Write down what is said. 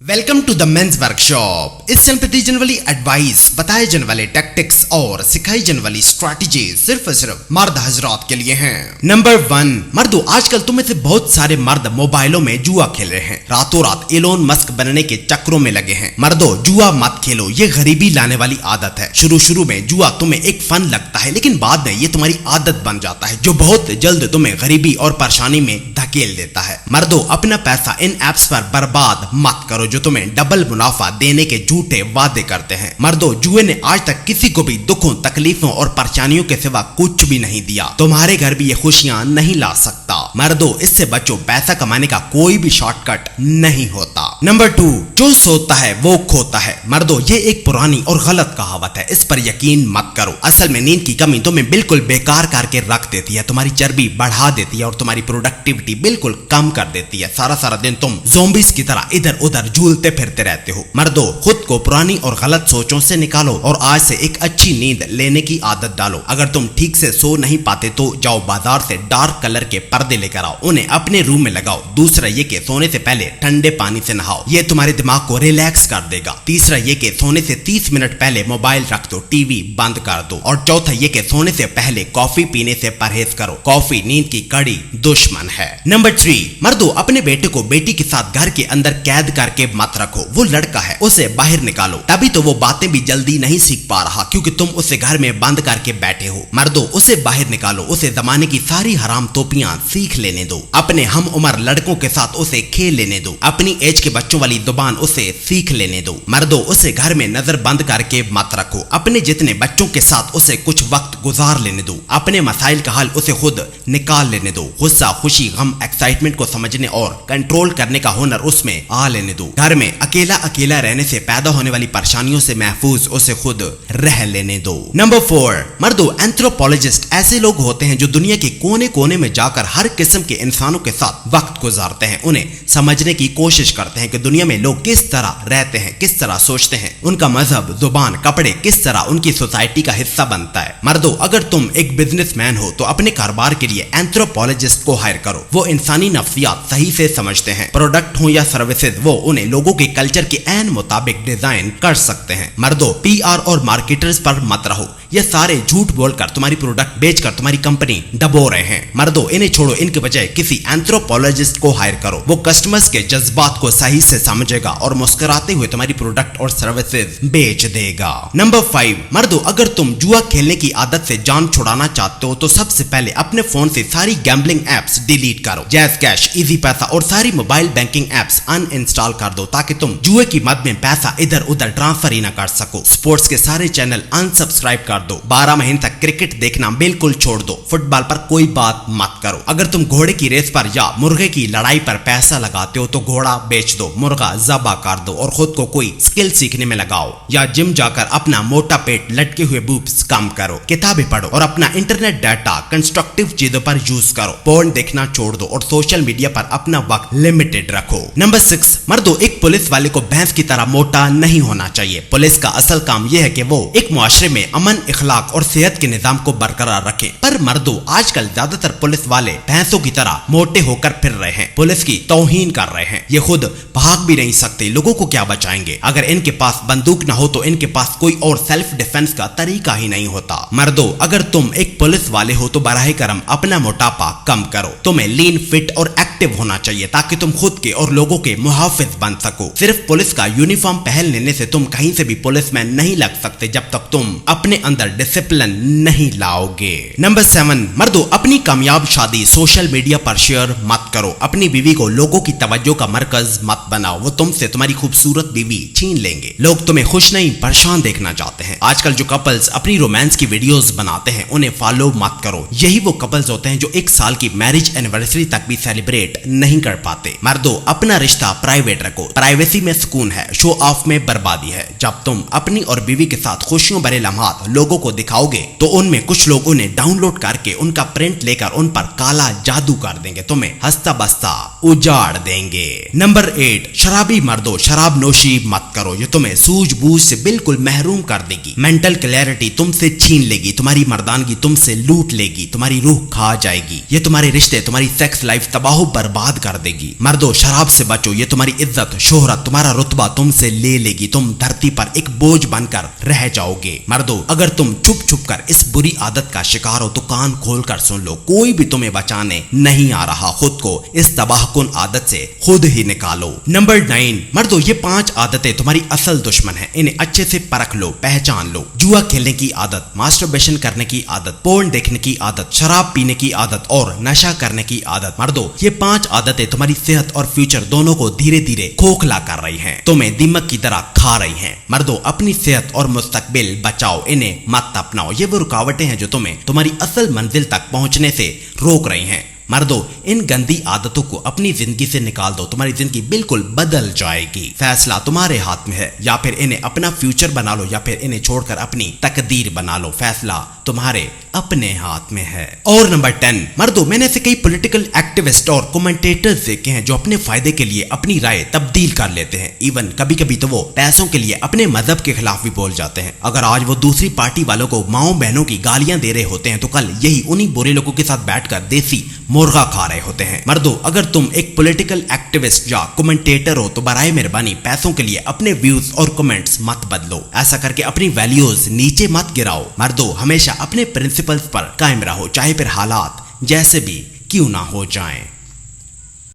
Welcome to the men's workshop. इस channel पे दी जाने वाली एडवाइस, बताए जाने वाले टैक्टिक्स और सिखाई जाने वाली स्ट्रैटेजी सिर्फ और सिर्फ मर्द हजरात के लिए हैं। नंबर 1, मर्दों, आजकल तुम में से बहुत सारे मर्द मोबाइलों में जुआ खेल रहे हैं, रातों रात एलोन मस्क बनने के चक्रों में लगे हैं। मर्दों, जुआ मत खेलो, ये गरीबी लाने वाली आदत है। शुरू में जुआ तुम्हें एक फन लगता है, लेकिन बाद में ये तुम्हारी आदत बन जाता है, जो बहुत जल्द तुम्हें गरीबी और परेशानी में धकेल देता है। मर्दों, अपना पैसा इन एप्स पर बर्बाद मत करो जो तुम्हें डबल मुनाफा देने के झूठे वादे करते हैं। मर्दों, जुए ने आज तक किसी को भी दुखों, तकलीफों और परेशानियों के सिवा कुछ भी नहीं दिया। तुम्हारे घर भी ये खुशियां नहीं ला सकता। मर्दों, इससे बचो, पैसा कमाने का कोई भी शॉर्टकट नहीं होता। नंबर 2, जो सोता है वो खोता है। मर्दों, ये एक पुरानी और गलत कहावत है, इस पर यकीन मत करो। असल में नींद की कमी तुम्हें बिल्कुल बेकार करके रख देती है, तुम्हारी चर्बी बढ़ा देती है और तुम्हारी प्रोडक्टिविटी बिल्कुल कम कर देती है। सारा दिन तुम ज़ॉम्बीज़ की तरह इधर उधर झूलते फिरते रहते हो। मर्दों, खुद को पुरानी और गलत सोचों से निकालो और आज से एक अच्छी नींद लेने की आदत डालो। अगर तुम ठीक से सो नहीं पाते तो जाओ बाजार से डार्क कलर के पर्दे लेकर आओ, उन्हें अपने रूम में लगाओ। दूसरा ये कि सोने से पहले ठंडे पानी से नहाओ, ये तुम्हारे दिमाग को रिलैक्स कर देगा। तीसरा ये कि सोने से 30 मिनट पहले मोबाइल रख दो, टीवी बंद कर दो। और चौथा ये कि सोने से पहले कॉफी पीने से परहेज करो, कॉफी नींद की कड़ी दुश्मन है। नंबर 3, मर्दों, अपने बेटे को बेटी के साथ घर के अंदर कैद करके मत रखो। वो लड़का है, उसे बाहर निकालो, तभी तो वो बातें भी जल्दी नहीं सीख पा रहा, क्योंकि तुम उसे घर में बंद करके बैठे हो। मर्दों, उसे बाहर निकालो, उसे जमाने की सारी हराम तोपियां सीख लेने दो। अपने हम उम्र लड़कों के साथ उसे खेल लेने दो, अपनी एज के बच्चों वाली जुबान उसे सीख लेने दो। मर्दों, उसे घर में नजर बंद करके मत रखो, अपने जितने बच्चों के साथ उसे कुछ वक्त गुजार लेने दो। अपने मसाइल का हल उसे खुद निकाल लेने दो। गुस्सा, खुशी, गम, एक्साइटमेंट को समझने और कंट्रोल करने का हुनर उसमें आ लेने दो। घर में अकेला रहने से पैदा होने वाली परेशानियों से महफूज उसे खुद रह लेने दो। नंबर 4, मर्दों, एंथ्रोपोलॉजिस्ट ऐसे लोग होते हैं जो दुनिया के कोने कोने में जाकर हर किस्म के इंसानों के साथ वक्त गुजारते हैं, उन्हें समझने की कोशिश करते हैं कि दुनिया में लोग किस तरह रहते हैं, किस तरह सोचते हैं, उनका मजहब, जुबान, कपड़े किस तरह उनकी सोसाइटी का हिस्सा बनता है। मर्दों, अगर तुम एक बिजनेसमैन हो तो अपने कारोबार के लिए एंथ्रोपोलॉजिस्ट को हायर करो। वो इंसानी नफ्सियात सही से समझते हैं, प्रोडक्ट हो या सर्विसेज, वो उन्हें लोगों के कल्चर के ऐन मुताबिक डिजाइन कर सकते हैं। मर्दों, पीआर और मार्केटर्स पर मत रहो, ये सारे झूठ बोलकर तुम्हारी प्रोडक्ट बेचकर तुम्हारी कंपनी डबो रहे हैं। मर्दों, इन्हें छोड़ो, इनके बजाय किसी एंथ्रोपोलॉजिस्ट को हायर करो। वो कस्टमर्स के जज्बात को सही से समझेगा और मुस्कुराते हुए तुम्हारी प्रोडक्ट और सर्विसेज बेच देगा। नंबर 5, मर्दों, अगर तुम जुआ खेलने की आदत से जान छुड़ाना चाहते हो तो सबसे पहले अपने फोन से सारी गैम्बलिंग एप्स डिलीट करो। जैज कैश, इजी पैसा और सारी मोबाइल बैंकिंग एप्स अनइंस्टॉल कर दो, ताकि तुम जुए की मद में पैसा इधर उधर ट्रांसफर ही ना कर सको। स्पोर्ट्स के सारे चैनल अनसब्सक्राइब कर दो। 12 महीने तक क्रिकेट देखना बिल्कुल छोड़ दो। फुटबॉल पर कोई बात मत करो। अगर तुम घोड़े की रेस पर या मुर्गे की लड़ाई पर पैसा लगाते हो तो घोड़ा बेच दो, मुर्गा ज़बा कर दो और खुद को कोई स्किल सीखने में लगाओ, या जिम जाकर अपना मोटा पेट, लटके हुए बूब्स कम करो। किताबें पढ़ो और अपना इंटरनेट डाटा कंस्ट्रक्टिव चीजों पर यूज करो। पोर्न देखना छोड़ दो और सोशल मीडिया पर अपना वक्त लिमिटेड रखो। नंबर 6, मर्दों, एक पुलिस वाले को भैंस की तरह मोटा नहीं होना चाहिए। पुलिस का असल काम यह है कि वो एक मुआशरे में अमन, इखलाक और सेहत के निजाम को बरकरार रखें। पर मर्दों, आजकल ज्यादातर पुलिस वाले भैंसों की तरह मोटे होकर फिर रहे हैं, पुलिस की तौहीन कर रहे हैं। ये खुद भाग भी नहीं सकते, लोगों को क्या बचाएंगे? अगर इनके पास बंदूक न हो तो इनके पास कोई और सेल्फ डिफेंस का तरीका ही नहीं होता। मर्दों, अगर तुम एक पुलिस वाले हो तो बराह करम अपना मोटापा कम करो। तुम्हें लीन, फिट और एक्टिव होना चाहिए ताकि तुम खुद के और लोगों के मुहाफिज बन सको। सिर्फ पुलिस का यूनिफॉर्म पहन लेने से तुम कहीं से भी पुलिसमैन नहीं लग सकते जब तक तुम अपने अंदर डिसिप्लिन नहीं लाओगे। नंबर 7, मर्दों, अपनी कामयाब शादी सोशल मीडिया पर शेयर मत करो। अपनी बीवी को लोगों की तवज्जो का मरकज मत बनाओ, वो तुमसे तुम्हारी खूबसूरत बीवी छीन लेंगे। लोग तुम्हें खुश नहीं परेशान देखना चाहते हैं। आजकल जो कपल्स अपनी रोमांस की वीडियोस बनाते हैं उन्हें फॉलो मत करो। यही वो कपल्स होते हैं जो 1 साल की मैरिज एनिवर्सरी तक भी सेलिब्रेट नहीं कर पाते। मर्दों, अपना रिश्ता प्राइवेट रखो, प्राइवेसी में सुकून है, शो ऑफ में बर्बादी है। जब तुम अपनी और बीवी के साथ खुशियों भरे लम्हात लोगों को दिखाओगे तो उनमें कुछ लोग उन्हें डाउनलोड करके उनका प्रिंट लेकर उन पर काला जादू कर देंगे, तुम्हें हंसता बसता उजाड़ देंगे। नंबर 8, शराबी मर्दों, शराब नोशी मत करो, ये तुम्हें सूझबूझ से बिल्कुल महरूम कर देगी। मेंटल क्लैरिटी तुमसे छीन लेगी, तुम्हारी मर्दानगी तुमसे लूट लेगी, तुम्हारी रूह खा जाएगी। ये तुम्हारे रिश्ते, तुम्हारी सेक्स लाइफ तबाह बर्बाद कर देगी। मर्दों, शराब से बचो, ये तुम्हारी इज्जत इज्जत शोहरत तुम्हारा रुतबा तुमसे ले लेगी, तुम धरती पर एक बोझ बनकर रह जाओगे। मर्दों, अगर तुम छुप छुप कर इस बुरी आदत का शिकार हो तो कान खोल कर सुन लो, कोई भी तुम्हें बचाने नहीं आ रहा। खुद को इस तबाहकुन आदत से खुद ही निकालो। नंबर 9, मर्दों ये 5 आदतें तुम्हारी असल दुश्मन है, इन्हें अच्छे से परख लो, पहचान लो। जुआ खेलने की आदत, मास्टरबेशन करने की आदत, पोर्न देखने की आदत, शराब पीने की आदत और नशा करने की आदत। मर्दों ये 5 आदतें तुम्हारी सेहत और फ्यूचर दोनों को धीरे धीरे खोखला कर रही हैं, तुम्हें दीमक की तरह खा रही हैं। मर्दों अपनी सेहत और मुस्तकबिल बचाओ, इन्हें मत अपनाओ। ये वो रुकावटें हैं जो तुम्हें तुम्हारी असल मंजिल तक पहुंचने से रोक रही हैं। मर्दों इन गंदी आदतों को अपनी जिंदगी से निकाल दो, तुम्हारी जिंदगी बिल्कुल बदल जाएगी। फैसला तुम्हारे हाथ में है, या फिर इन्हें अपना फ्यूचर बना लो या फिर इन्हें छोड़कर अपनी तकदीर बना लो। फैसला तुम्हारे अपने हाथ में है। और नंबर 10, मर्दों मैंने ऐसे कई पॉलिटिकल एक्टिविस्ट और कमेंटेटर्स देखे हैं जो अपने फायदे के लिए अपनी राय तब्दील कर लेते हैं। इवन कभी कभी तो वो पैसों के लिए अपने मजहब के खिलाफ भी बोल जाते हैं। अगर आज वो दूसरी पार्टी वालों को माओ बहनों की गालियां दे रहे होते हैं तो कल यही उन्हीं बुरे लोगों के साथ बैठकर देसी मुर्गा खा रहे होते हैं। मर्दों अगर तुम एक पॉलिटिकल एक्टिविस्ट या कमेंटेटर हो तो बराए मेहरबानी पैसों के लिए अपने व्यूज और कमेंट्स मत बदलो। ऐसा करके अपनी वैल्यूज नीचे मत गिराओ। मर्दों हमेशा अपने प्रिंसिपल्स पर कायम रहो, चाहे फिर हालात जैसे भी क्यों ना हो जाएं।